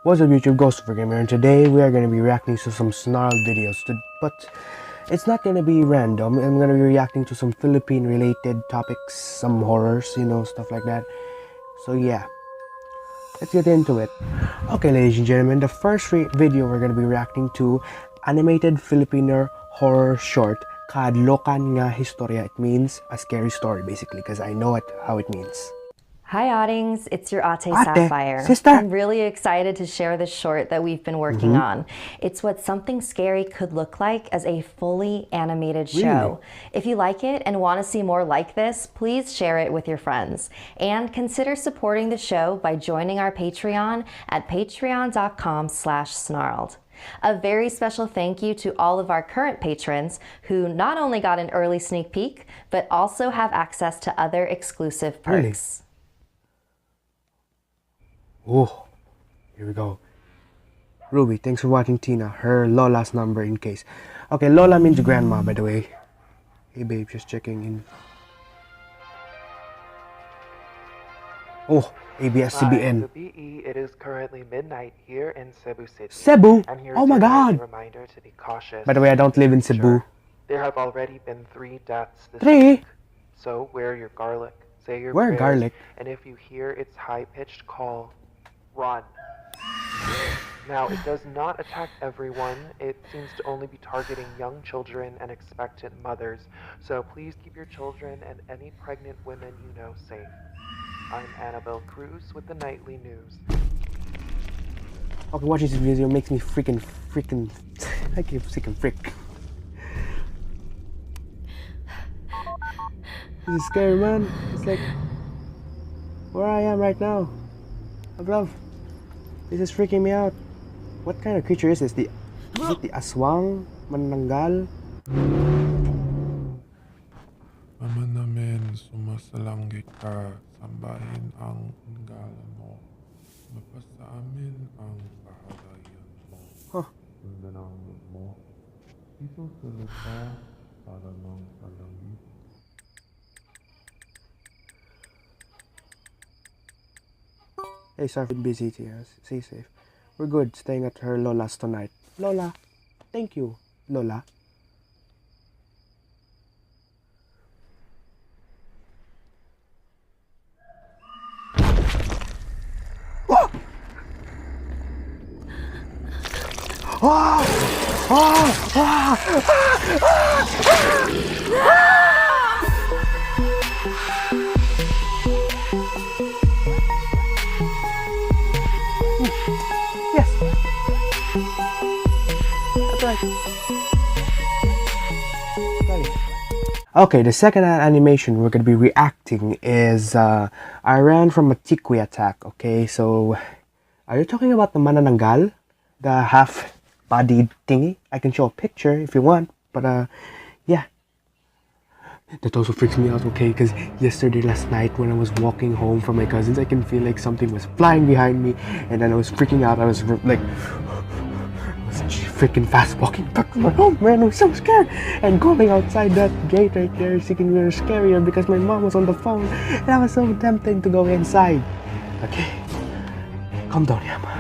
What's up YouTube, Ghost Gamer, and today we are going to be reacting to some Snarled videos, but it's not going to be random. I'm going to be reacting to some Philippine related topics, some horrors, stuff like that. So yeah, let's get into it. Okay, ladies and gentlemen, the first video we're going to be reacting to, animated Filipino horror short, Kahadlokan nga Historya. It means a scary story basically, because I know how it means. Hi Oddings, it's your Ate Sapphire. Sister. I'm really excited to share this short that we've been working on. It's what something scary could look like as a fully animated show. If you like it and want to see more like this, please share it with your friends. And consider supporting the show by joining our Patreon at patreon.com/snarled. A very special thank you to all of our current patrons who not only got an early sneak peek, but also have access to other exclusive perks. Oh, here we go. Ruby, thanks for watching Tina. Her Lola's number in case. Okay, Lola means grandma, by the way. Hey babe, just checking in. Oh, ABS-CBN. WBE, it is currently midnight here in Cebu City. Cebu? And here's Oh my god! reminder to be cautious. By the way, I don't live in Cebu. There have already been 3 deaths this 3? week. So wear your garlic, say your Wear prayers, garlic? and if you hear its high-pitched call, run. Now, it does not attack everyone. It seems to only be targeting young children and expectant mothers. So please keep your children and any pregnant women you know safe. I'm Annabelle Cruz with the Nightly News. Okay, watching this video makes me freaking I keep freaking frick. This is scary, man. It's like where I am right now. Love. This is freaking me out. What kind of creature is this? Is it the aswang? Manananggal? Ama namin, sumasalangit ka, sambahin ang inggalan mo. Mapasa amin ang kahalayan mo. Sundan ang loob mo. Isusunod ka para ng palangit. Hey, sorry for busy here. Stay safe. We're good staying at her Lola's tonight. Lola. Thank you, Lola. Oh! Oh! Oh! Oh! Yes. That's right. Okay, the second animation we're going to be reacting is I ran from a tikwi attack. Okay, so are you talking about the manananggal? The half-bodied thingy? I can show a picture if you want, but yeah. That also freaks me out, okay, because last night when I was walking home from my cousins, I can feel like something was flying behind me, and then I was freaking out. I was like, freaking fast walking back to my home, man. I was so scared, and going outside that gate right there is even scarier because my mom was on the phone, and I was so tempted to go inside. Okay, calm down, Yama.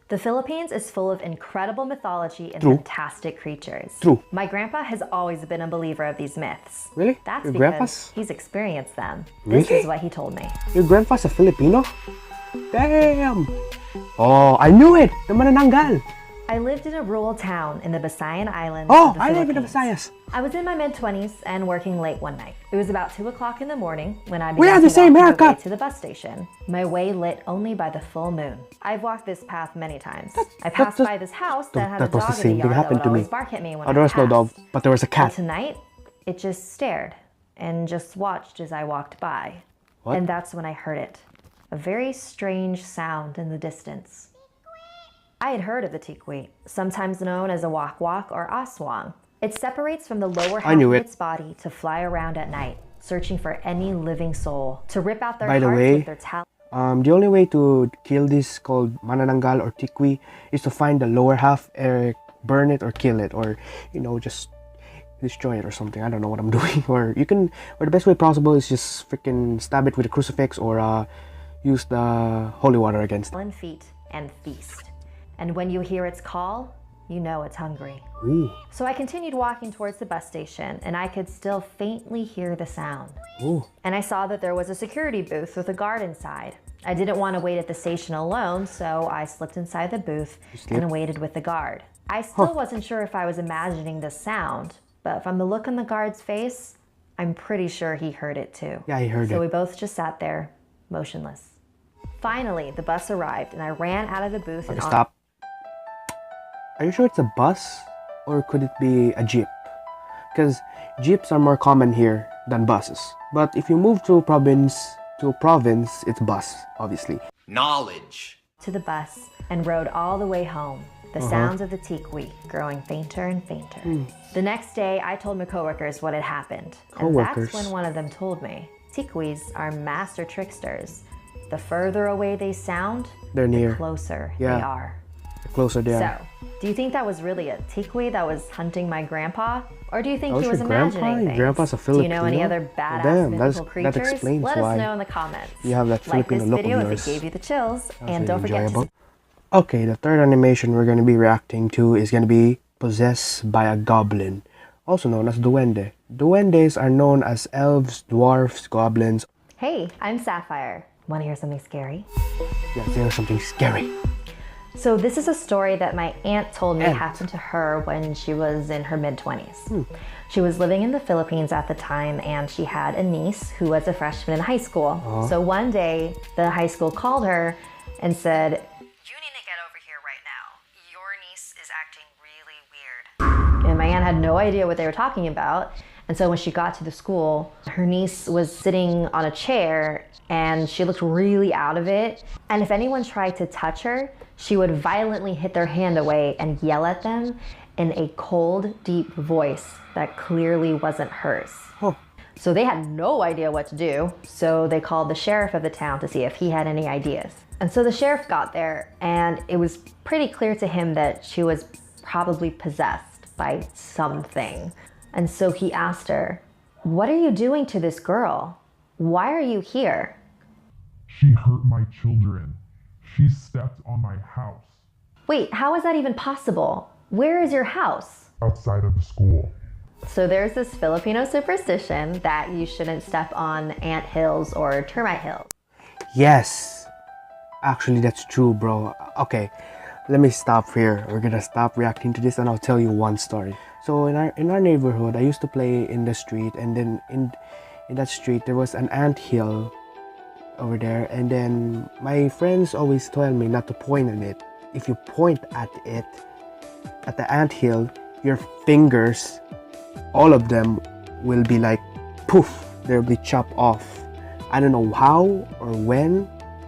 The Philippines is full of incredible mythology and True. fantastic creatures. True. My grandpa has always been a believer of these myths. Really? That's Your because grandpa's? he's experienced them. Really? This is what he told me. Your grandpa's a Filipino? Damn! Oh, I knew it! The manananggal! I lived in a rural town in the Visayan Islands Oh, of the I live in the Philippines. Visayas. I was in my mid-20s and working late one night. It was about 2 o'clock in the morning when I We began have to the same walk my way haircut. to the bus station. My way lit only by the full moon. I've walked this path many times. I that's passed just- by this house that had a that was the dog in same the thing yard that happened would to me. always bark at me when Oh, I there was no dog, passed. but there was a But cat. tonight, it just stared and just watched as I walked by. What? And that's when I heard it. A very strange sound in the distance. I had heard of the tikwi, sometimes known as a wak-wak or aswang. It separates from the lower half of its body to fly around at night, searching for any living soul, to rip out their By the hearts way, with their talons. The only way to kill this called manananggal or tikwi is to find the lower half, burn it or kill it, or just destroy it or something. I don't know what I'm doing. Or the best way possible is just freaking stab it with a crucifix, or use the holy water against it. 7 feet and feast. And when you hear its call, you know it's hungry. Ooh. So I continued walking towards the bus station, and I could still faintly hear the sound. Ooh. And I saw that there was a security booth with a guard inside. I didn't want to wait at the station alone, so I slipped inside the booth and waited with the guard. I still wasn't sure if I was imagining the sound, but from the look on the guard's face, I'm pretty sure he heard it too. Yeah, he heard it. So we both just sat there, motionless. Finally, the bus arrived, and I ran out of the booth and Stop. Are you sure it's a bus? Or could it be a jeep? Because jeeps are more common here than buses. But if you move to province, it's bus, obviously. Knowledge. to the bus and rode all the way home, the sounds of the tikwi growing fainter and fainter. The next day, I told my coworkers what had happened. And that's when one of them told me, tikwis are master tricksters. The further away they sound, They're near. the closer Yeah. they are. The closer they are. So, do you think that was really a tikwi that was hunting my grandpa? Or do you think That he was was your grandpa? imagining Your things? grandpa's a Do you know any Filipino? other badass Damn, mythical that creatures? explains Let why us know in the comments. you have that Like Filipino this look of video if yours. it gave you the chills. That was And really don't forget enjoyable. to Okay, the third animation we're going to be reacting to is going to be Possessed by a Goblin, also known as Duende. Duendes are known as elves, dwarfs, goblins. Hey, I'm Sapphire. Want to hear something scary? Yeah, there's something scary. So this is a story that my aunt told me happened to her when she was in her mid-20s. She was living in the Philippines at the time, and she had a niece who was a freshman in high school. So one day, the high school called her and said, "You need to get over here right now. Your niece is acting really weird." And my aunt had no idea what they were talking about. And so when she got to the school, her niece was sitting on a chair and she looked really out of it. And if anyone tried to touch her, she would violently hit their hand away and yell at them in a cold, deep voice that clearly wasn't hers. So they had no idea what to do. So they called the sheriff of the town to see if he had any ideas. And so the sheriff got there, and it was pretty clear to him that she was probably possessed by something. And so he asked her, "What are you doing to this girl? Why are you here?" She hurt my children. She stepped on my house Wait, how is that even possible? Where is your house? outside of the school. So there's this Filipino superstition that you shouldn't step on ant hills or termite hills. Yes. Actually, that's true, bro. Okay, let me stop here. We're gonna stop reacting to this and I'll tell you one story. So in our neighborhood, I used to play in the street, and then in that street there was an ant hill over there, and then my friends always tell me not to point at it. If you point at it, at the ant hill, your fingers, all of them, will be like poof, they'll be chopped off. I don't know how or when,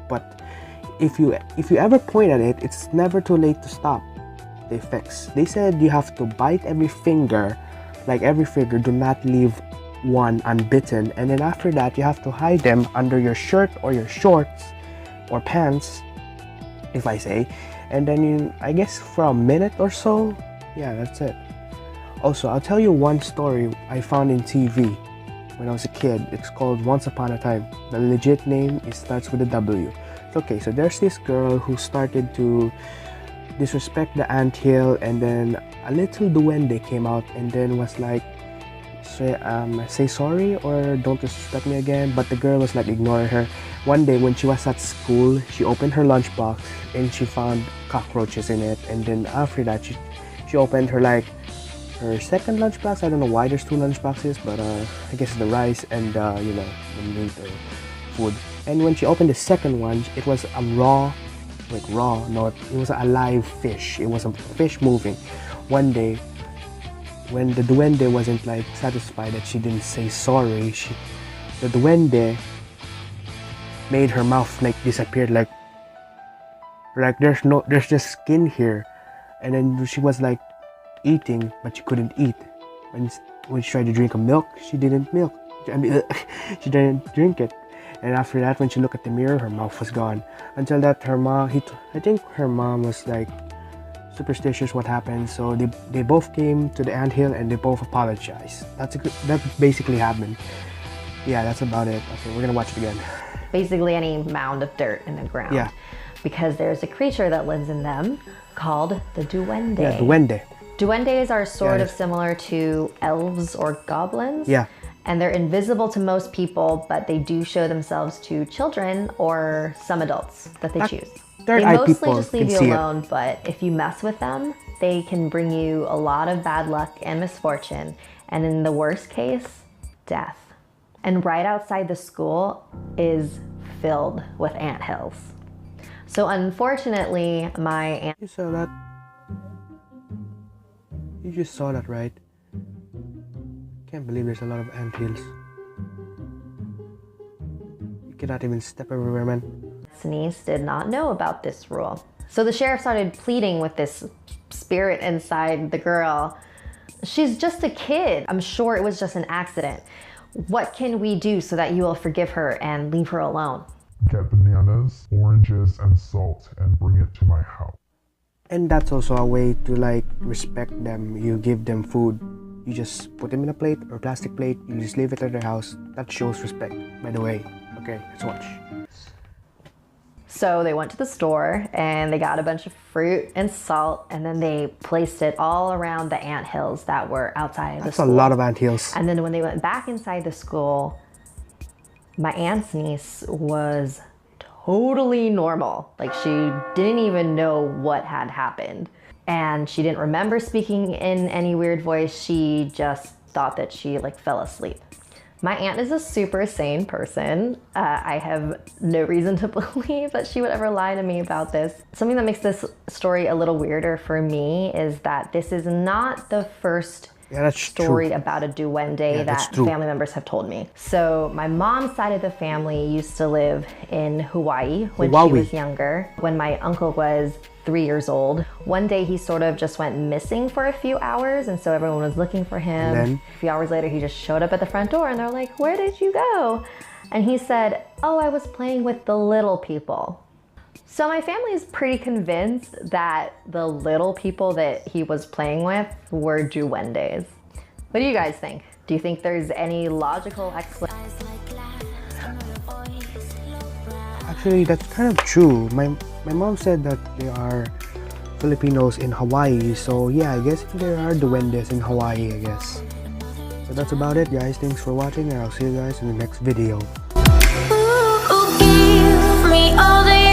but if you ever point at it, it's never too late to stop the effects. They said you have to bite every finger, like every finger, do not leave one unbitten, and then after that you have to hide them under your shirt or your shorts or pants, if I say, and then I guess for a minute or so, yeah, that's it. Also, I'll tell you one story I found in TV when I was a kid. It's called Once Upon a Time. The legit name starts with a W. Okay, so there's this girl who started to disrespect the anthill, and then a little duende came out and then was like, say sorry or don't disrespect me again. But the girl was like ignoring her. One day when she was at school, she opened her lunchbox and she found cockroaches in it, and then after that she opened her second lunchbox. I don't know why there's two lunchboxes, but I guess the rice and the meat or food. And when she opened the second one, it was a it was a live fish. It was a fish moving. One day, when the duende wasn't like satisfied that she didn't say sorry, the duende made her mouth like disappeared, like there's just skin here, and then she was like eating, but she couldn't eat. When she tried to drink a milk, she didn't she didn't drink it. And after that, when she looked at the mirror, her mouth was gone. Until that, I think her mom was like superstitious what happened, so they both came to the anthill and they both apologized. That basically happened. Yeah, that's about it. Okay, we're gonna watch it again. basically any mound of dirt in the ground. Yeah. Because there's a creature that lives in them called the duende. Yeah, duende. Duendes are sort of Yes. similar to elves or goblins. Yeah. And they're invisible to most people, but they do show themselves to children or some adults that they choose. They Third-eye mostly people just leave can you see it. alone, but if you mess with them, they can bring you a lot of bad luck and misfortune, and in the worst case, death. And right outside the school is filled with anthills. So unfortunately, my aunt... You saw that? You just saw that, right? Can't believe there's a lot of anthills. You cannot even step everywhere, man. niece did not know about this rule. So the sheriff started pleading with this spirit inside the girl. She's just a kid. I'm sure it was just an accident. What can we do so that you will forgive her and leave her alone? Get bananas, oranges, and salt and bring it to my house. And that's also a way to like respect them. You give them food. You just put them in a plate or plastic plate. You just leave it at their house. That shows respect, by the way. Okay, let's watch. So they went to the store and they got a bunch of fruit and salt, and then they placed it all around the anthills that were outside of the That's school. a lot of anthills. And then when they went back inside the school, my aunt's niece was totally normal. Like, she didn't even know what had happened. And she didn't remember speaking in any weird voice. She just thought that she like fell asleep. My aunt is a super sane person. I have no reason to believe that she would ever lie to me about this. Something that makes this story a little weirder for me is that this is not the first story about a duende that family members have told me. So my mom's side of the family used to live in Hawaii when she was younger. When my uncle was 3 years old, one day he sort of just went missing for a few hours, and so everyone was looking for him. And then? A few hours later, he just showed up at the front door, and they're like, "Where did you go?" And he said, "Oh, I was playing with the little people." So my family is pretty convinced that the little people that he was playing with were duendes. What do you guys think? Do you think there's any logical explanation? Actually, that's kind of true. My mom said that there are Filipinos in Hawaii, so yeah, I guess there are duendes in Hawaii, I guess. So that's about it, guys. Thanks for watching, and I'll see you guys in the next video. Ooh, give me all the